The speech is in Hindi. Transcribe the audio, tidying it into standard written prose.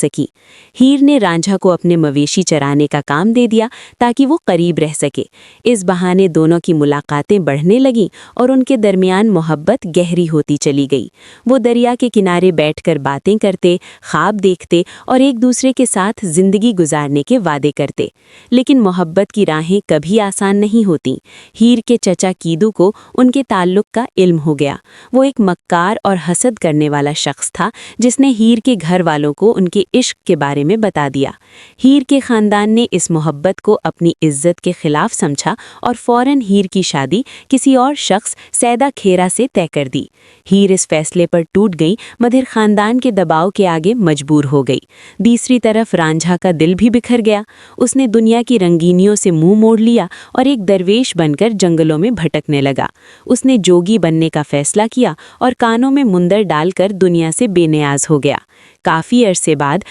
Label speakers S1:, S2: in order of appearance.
S1: सकी। हीर ने रांझा को अपने मवेशी चराने का काम दे दिया ताकि वो करीब रह सके। इस बहाने दोनों की मुलाकातें बढ़ने लगीं और उनके दरमियान मोहब्बत गहरी होती चली गई। वो दरिया के किनारे बैठकर बातें करते, ख्वाब देखते और एक दूसरे के साथ जिंदगी गुजारने के वादे करते। लेकिन मोहब्बत की राहें कभी आसान नहीं होती। हीर के चचा कीदू को उनके ताल्लुक का इल्म हो गया। वो एक मक्कार और हसद करने वाला शख्स था जिसने हीर के घर वालों को उनके इश्क के बारे में बता दिया। हीर के खानदान ने इस मोहब्बत को अपनी इज्जत के खिलाफ समझा और फौरन हीर की शादी किसी और शख्स सैदा खेरा से तय कर दी। हीर इस फैसले पर टूट गई मगर खानदान के दबाव के आगे मजबूर हो गई। दूसरी तरफ रांझा का दिल भी बिखर गया। उसने दुनिया की रंगीनियों से मुंह मोड़ लिया और एक दरवेश बनकर जंगलों में भटकने लगा। उसने जोगी बनने का फैसला किया और कानों में मुंदर डालकर दुनिया से बेनियाज हो गया। काफ़ी अरसे बाद